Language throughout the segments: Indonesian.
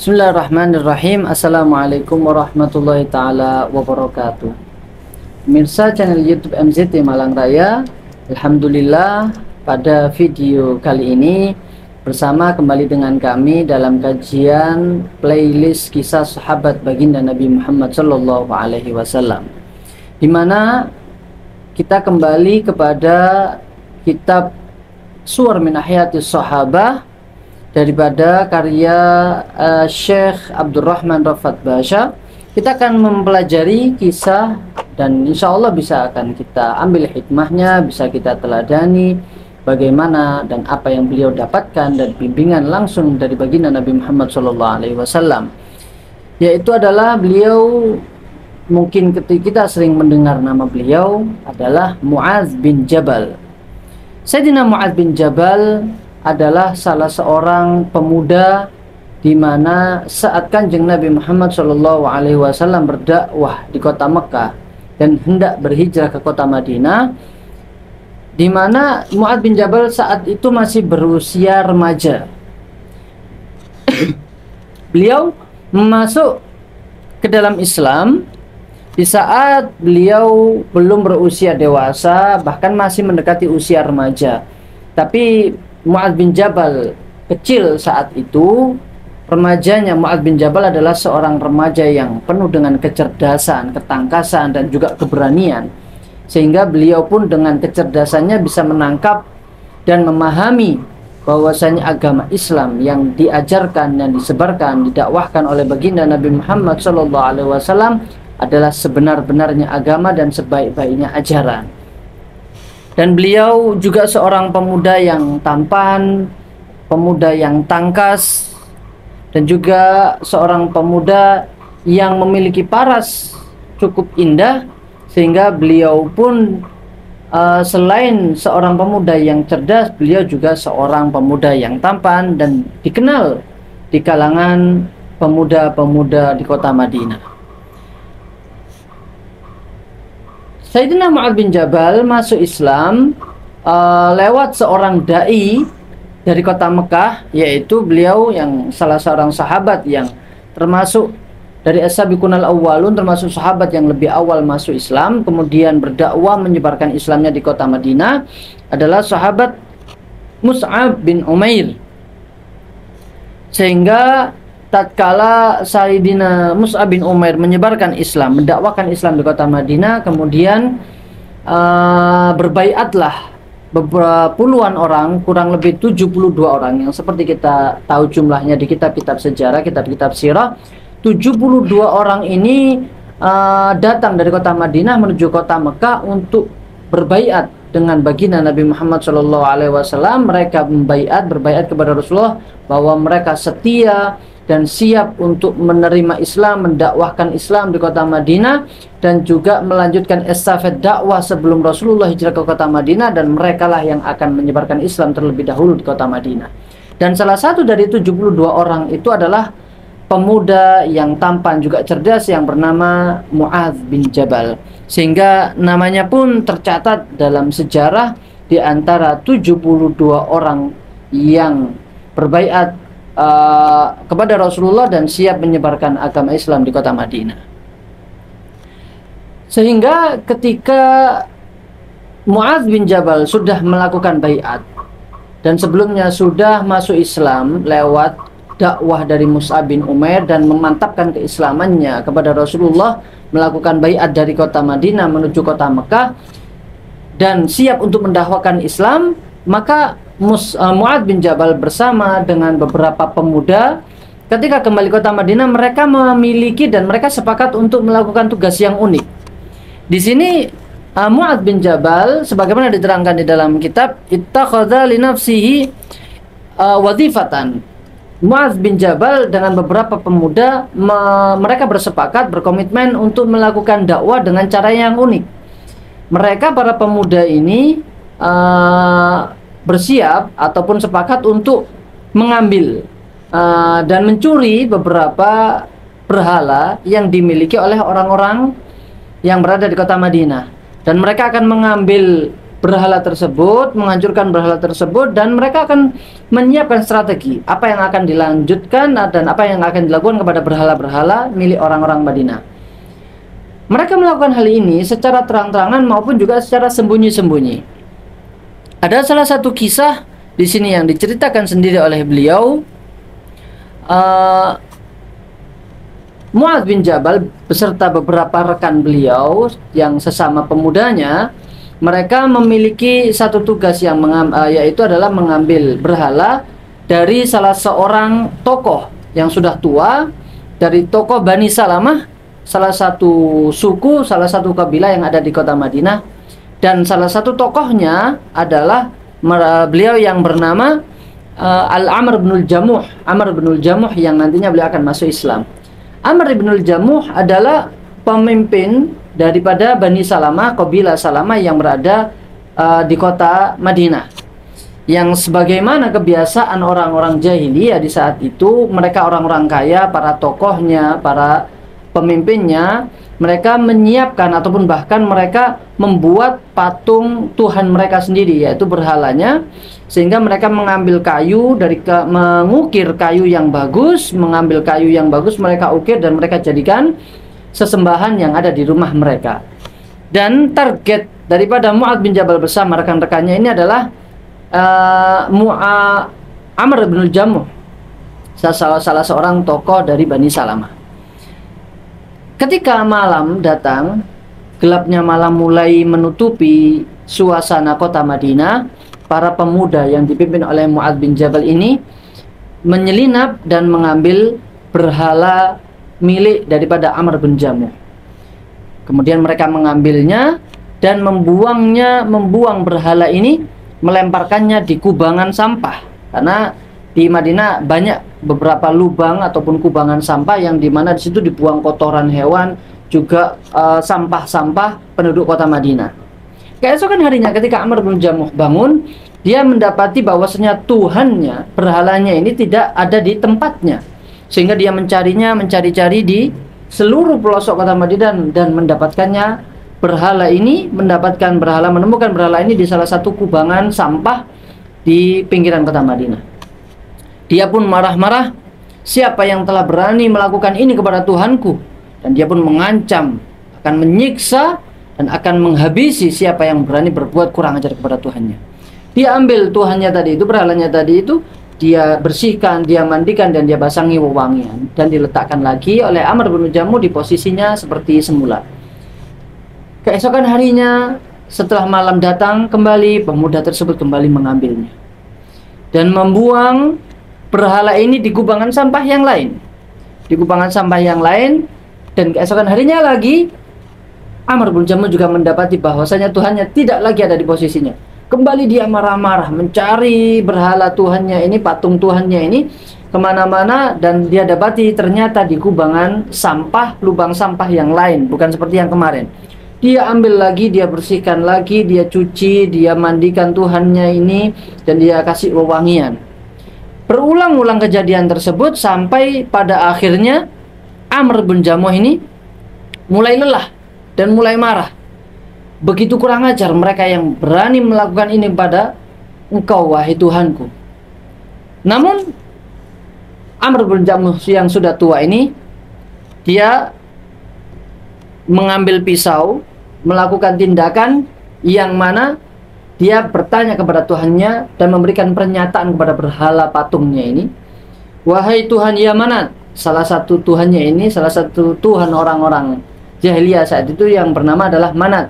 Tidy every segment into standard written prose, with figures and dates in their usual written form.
Bismillahirrahmanirrahim. Assalamualaikum warahmatullahi ta'ala wabarakatuh. Pemirsa channel YouTube MZT Malang Raya, Alhamdulillah pada video kali ini bersama kembali dengan kami dalam kajian playlist kisah sahabat baginda Nabi Muhammad Sallallahu Alaihi Wasallam, di mana kita kembali kepada kitab Suwar min Ahyatis Sahabah daripada karya Syekh Abdurrahman Rafat Basha. Kita akan mempelajari kisah dan insya Allah bisa akan kita ambil hikmahnya, bisa kita teladani bagaimana dan apa yang beliau dapatkan dan bimbingan langsung dari baginda Nabi Muhammad SAW. Yaitu adalah beliau, mungkin ketika kita sering mendengar nama beliau adalah Mu'adz bin Jabal. Sayyidina Mu'adz bin Jabal adalah salah seorang pemuda di mana saat Kanjeng Nabi Muhammad SAW berdakwah di kota Mekah dan hendak berhijrah ke kota Madinah, di mana Mu'adz bin Jabal saat itu masih berusia remaja. Beliau masuk ke dalam Islam di saat beliau belum berusia dewasa, bahkan masih mendekati usia remaja. Tapi Mu'adz bin Jabal kecil saat itu, remajanya Mu'adz bin Jabal adalah seorang remaja yang penuh dengan kecerdasan, ketangkasan, dan juga keberanian. Sehingga beliau pun dengan kecerdasannya bisa menangkap dan memahami bahwasanya agama Islam yang diajarkan dan disebarkan, didakwahkan oleh baginda Nabi Muhammad SAW adalah sebenar-benarnya agama dan sebaik-baiknya ajaran. Dan beliau juga seorang pemuda yang tampan, pemuda yang tangkas, dan juga seorang pemuda yang memiliki paras cukup indah, sehingga beliau pun selain seorang pemuda yang cerdas, beliau juga seorang pemuda yang tampan dan dikenal di kalangan pemuda-pemuda di kota Madinah. Sayyidina Mu'adz bin Jabal masuk Islam lewat seorang da'i dari kota Mekah, yaitu beliau yang salah seorang sahabat yang termasuk dari as-sabiqunal awwalun, termasuk sahabat yang lebih awal masuk Islam, kemudian berdakwah menyebarkan Islamnya di kota Madinah, adalah sahabat Mus'ab bin Umair. Sehingga tatkala Sayyidina Mus'ab bin Umair menyebarkan Islam, mendakwakan Islam di kota Madinah, kemudian berbaiatlah beberapa puluhan orang, kurang lebih 72 orang yang seperti kita tahu jumlahnya di kitab-kitab sejarah, kitab-kitab sirah. 72 orang ini datang dari kota Madinah menuju kota Mekah untuk berbaiat dengan baginda Nabi Muhammad SAW. Mereka berbaiat kepada Rasulullah bahwa mereka setia dan siap untuk menerima Islam, mendakwahkan Islam di kota Madinah, dan juga melanjutkan estafet dakwah sebelum Rasulullah hijrah ke kota Madinah, dan merekalah yang akan menyebarkan Islam terlebih dahulu di kota Madinah. Dan salah satu dari 72 orang itu adalah pemuda yang tampan juga cerdas yang bernama Mu'adz bin Jabal, sehingga namanya pun tercatat dalam sejarah di antara 72 orang yang berbaiat kepada Rasulullah dan siap menyebarkan agama Islam di kota Madinah. Sehingga ketika Mu'adz bin Jabal sudah melakukan baiat dan sebelumnya sudah masuk Islam lewat dakwah dari Mus'ab bin Umair dan memantapkan keislamannya kepada Rasulullah, melakukan baiat dari kota Madinah menuju kota Mekah dan siap untuk mendakwakan Islam, maka Mu'adz bin Jabal bersama dengan beberapa pemuda ketika kembali kota Madinah, mereka memiliki dan mereka sepakat untuk melakukan tugas yang unik. Di sini Mu'adz bin Jabal, sebagaimana diterangkan di dalam kitab, ittakhadha li nafsihi wadhifatan. Mu'adz bin Jabal dengan beberapa pemuda mereka bersepakat, berkomitmen untuk melakukan dakwah dengan cara yang unik. Mereka, para pemuda ini bersiap ataupun sepakat untuk mengambil dan mencuri beberapa berhala yang dimiliki oleh orang-orang yang berada di kota Madinah, dan mereka akan mengambil berhala tersebut, menghancurkan berhala tersebut, dan mereka akan menyiapkan strategi apa yang akan dilanjutkan dan apa yang akan dilakukan kepada berhala-berhala milik orang-orang Madinah. Mereka melakukan hal ini secara terang-terangan maupun juga secara sembunyi-sembunyi. Ada salah satu kisah di sini yang diceritakan sendiri oleh beliau. Mu'adz bin Jabal beserta beberapa rekan beliau yang sesama pemudanya, mereka memiliki satu tugas yang yaitu adalah mengambil berhala dari salah seorang tokoh yang sudah tua, dari tokoh Bani Salamah, salah satu suku, salah satu kabilah yang ada di kota Madinah. Dan salah satu tokohnya adalah beliau yang bernama Al-Amr bin Jamuh, Amr bin Jamuh, yang nantinya beliau akan masuk Islam. Amr bin Jamuh adalah pemimpin daripada Bani Salamah, kabilah Salamah yang berada di kota Madinah. Yang sebagaimana kebiasaan orang-orang jahiliyah di saat itu, mereka orang-orang kaya, para tokohnya, para pemimpinnya, mereka menyiapkan ataupun bahkan mereka membuat patung Tuhan mereka sendiri, yaitu berhalanya, sehingga mereka mengambil kayu mengukir kayu yang bagus, mereka ukir dan mereka jadikan sesembahan yang ada di rumah mereka. Dan target daripada Mu'adz bin Jabal bersama rekan-rekannya ini adalah Amr bin Jamuh, salah seorang tokoh dari Bani Salamah. Ketika malam datang, gelapnya malam mulai menutupi suasana kota Madinah, para pemuda yang dipimpin oleh Mu'adz bin Jabal ini menyelinap dan mengambil berhala milik daripada Amr bin Jamuh. Kemudian mereka mengambilnya dan membuang berhala ini, melemparkannya di kubangan sampah. Karena di Madinah banyak beberapa lubang ataupun kubangan sampah yang dimana di situ dibuang kotoran hewan, juga sampah-sampah penduduk kota Madinah. Keesokan harinya ketika Amr bin Jamuh bangun, dia mendapati bahwasanya Tuhannya, berhalanya ini tidak ada di tempatnya. Sehingga dia mencari-cari di seluruh pelosok kota Madinah dan mendapatkannya menemukan berhala ini di salah satu kubangan sampah di pinggiran kota Madinah. Dia pun marah-marah, siapa yang telah berani melakukan ini kepada Tuhanku? Dan dia pun mengancam akan menyiksa dan akan menghabisi siapa yang berani berbuat kurang ajar kepada Tuhannya. Dia ambil Tuhannya tadi itu, berhalanya tadi itu, dia bersihkan, dia mandikan, dan dia basangi wewangian, dan diletakkan lagi oleh Amr bin Jamuh di posisinya seperti semula. Keesokan harinya setelah malam datang kembali, pemuda tersebut kembali mengambilnya dan membuang berhala ini di kubangan sampah yang lain. Dan keesokan harinya lagi Amr bin Jamuh juga mendapati bahwasanya Tuhannya tidak lagi ada di posisinya. Kembali dia marah-marah mencari berhala Tuhannya ini, patung Tuhannya ini kemana-mana, dan dia dapati ternyata di kubangan sampah, lubang sampah yang lain, bukan seperti yang kemarin. Dia ambil lagi, dia bersihkan lagi, dia cuci, dia mandikan Tuhannya ini, dan dia kasih wewangian. Berulang-ulang kejadian tersebut sampai pada akhirnya Amr bin Jamuh ini mulai lelah dan mulai marah. Begitu kurang ajar mereka yang berani melakukan ini pada Engkau, wahai Tuhanku. Namun Amr bin Jamuh yang sudah tua ini, dia mengambil pisau, melakukan tindakan yang mana dia bertanya kepada Tuhannya dan memberikan pernyataan kepada berhala patungnya ini. Wahai Tuhan ya Manat, salah satu Tuhannya ini, salah satu Tuhan orang-orang jahiliyah saat itu yang bernama adalah Manat.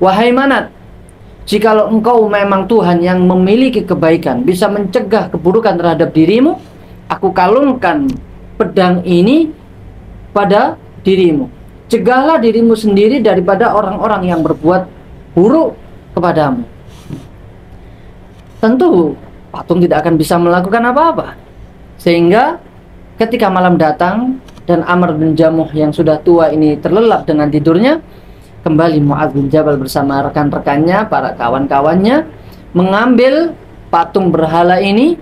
Wahai Manat, jikalau engkau memang Tuhan yang memiliki kebaikan, bisa mencegah keburukan terhadap dirimu, aku kalungkan pedang ini pada dirimu. Cegahlah dirimu sendiri daripada orang-orang yang berbuat buruk kepadamu. Tentu patung tidak akan bisa melakukan apa-apa. Sehingga ketika malam datang dan Amr bin Jamuh yang sudah tua ini terlelap dengan tidurnya, kembali Mu'adz bin Jabal bersama rekan-rekannya, para kawan-kawannya, mengambil patung berhala ini,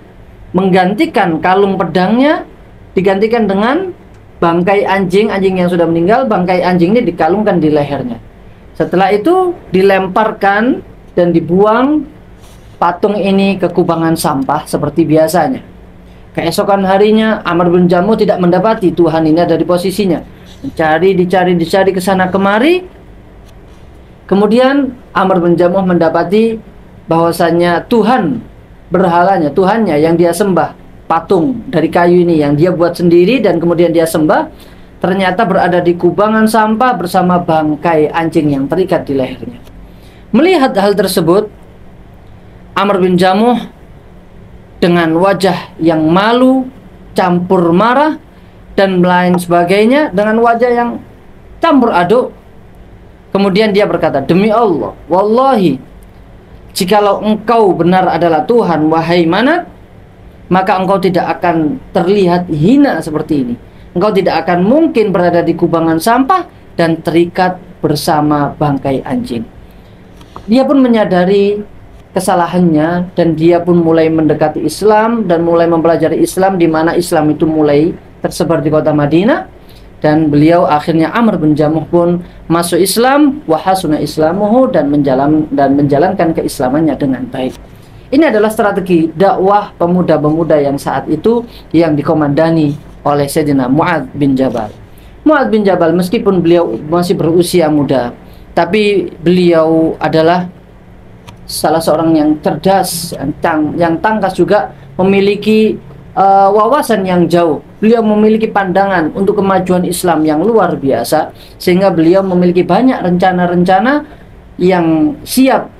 menggantikan kalung pedangnya, digantikan dengan bangkai anjing yang sudah meninggal. Bangkai anjing ini dikalungkan di lehernya. Setelah itu dilemparkan dan dibuang patung ini ke kubangan sampah seperti biasanya. Keesokan harinya Amr bin Jamuh tidak mendapati Tuhan ini ada di posisinya. Dicari ke sana kemari. Kemudian Amr bin Jamuh mendapati bahwasanya Tuhan berhalanya, Tuhannya yang dia sembah, patung dari kayu ini yang dia buat sendiri dan kemudian dia sembah, ternyata berada di kubangan sampah bersama bangkai anjing yang terikat di lehernya. Melihat hal tersebut, Amr bin Jamuh dengan wajah yang malu, campur marah, dan lain sebagainya, dengan wajah yang campur aduk, kemudian dia berkata, demi Allah, wallahi, jikalau engkau benar adalah Tuhan, wahai Manat, maka engkau tidak akan terlihat hina seperti ini. Engkau tidak akan mungkin berada di kubangan sampah dan terikat bersama bangkai anjing. Dia pun menyadari kesalahannya dan dia pun mulai mendekati Islam dan mulai mempelajari Islam, di mana Islam itu mulai tersebar di kota Madinah, dan beliau akhirnya Amr bin Jamuh pun masuk Islam, wa hasuna islamuhu, dan menjalankan keislamannya dengan baik. Ini adalah strategi dakwah pemuda-pemuda yang saat itu yang dikomandani oleh Sayyidina Mu'adz bin Jabal. Mu'adz bin Jabal meskipun beliau masih berusia muda, tapi beliau adalah salah seorang yang cerdas, yang tangkas, juga memiliki wawasan yang jauh. Beliau memiliki pandangan untuk kemajuan Islam yang luar biasa, sehingga beliau memiliki banyak rencana-rencana yang siap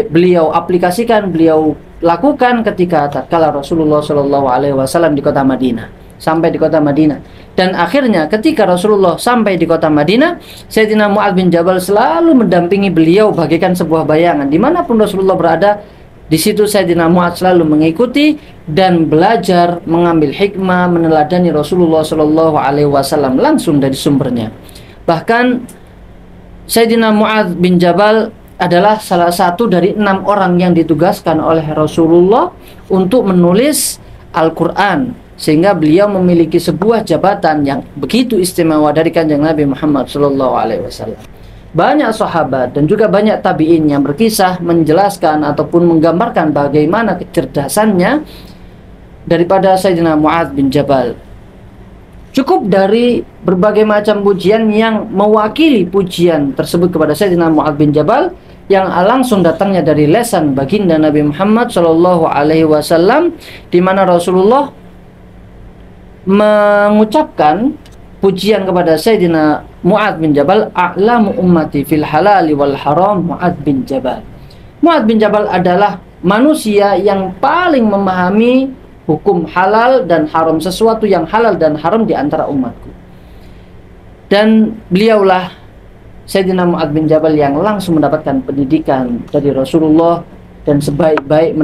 beliau aplikasikan, beliau lakukan ketika tatkala Rasulullah SAW di kota Madinah, sampai di kota Madinah. Dan akhirnya ketika Rasulullah sampai di kota Madinah, Sayyidina Mu'adz bin Jabal selalu mendampingi beliau bagaikan sebuah bayangan. Dimanapun Rasulullah berada, di situ Sayyidina Mu'adz selalu mengikuti dan belajar, mengambil hikmah, meneladani Rasulullah SAW langsung dari sumbernya. Bahkan Sayyidina Mu'adz bin Jabal adalah salah satu dari 6 orang yang ditugaskan oleh Rasulullah untuk menulis Al-Quran, sehingga beliau memiliki sebuah jabatan yang begitu istimewa dari Kanjeng Nabi Muhammad SAW. Banyak sahabat dan juga banyak tabi'in yang berkisah menjelaskan ataupun menggambarkan bagaimana kecerdasannya daripada Sayyidina Mu'adz bin Jabal. Cukup dari berbagai macam pujian yang mewakili pujian tersebut kepada Sayyidina Mu'adz bin Jabal, yang langsung datangnya dari lesan baginda Nabi Muhammad SAW, di mana Rasulullah mengucapkan pujian kepada Sayyidina Mu'adz bin Jabal, a'lamu ummati fil halali wal haram Mu'adz bin Jabal. Mu'adz bin Jabal adalah manusia yang paling memahami hukum halal dan haram, sesuatu yang halal dan haram di antara umatku. Dan beliaulah Sayyidina Mu'adz bin Jabal yang langsung mendapatkan pendidikan dari Rasulullah, dan sebaik-baik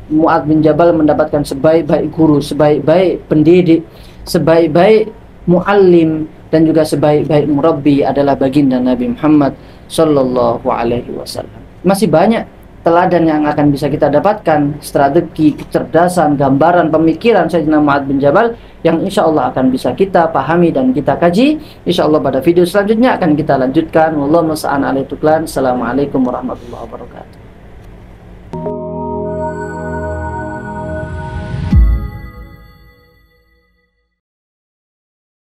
Mu'adz bin Jabal mendapatkan sebaik-baik guru, sebaik-baik pendidik, sebaik-baik muallim, dan juga sebaik-baik murabbi adalah baginda Nabi Muhammad sallallahu alaihi wasallam. Masih banyak teladan yang akan bisa kita dapatkan, strategi, kecerdasan, gambaran, pemikiran Sayyidina Mu'adz bin Jabal yang insya Allah akan bisa kita pahami dan kita kaji. Insya Allah pada video selanjutnya akan kita lanjutkan. Wallahu musta'an. Assalamualaikum warahmatullahi wabarakatuh.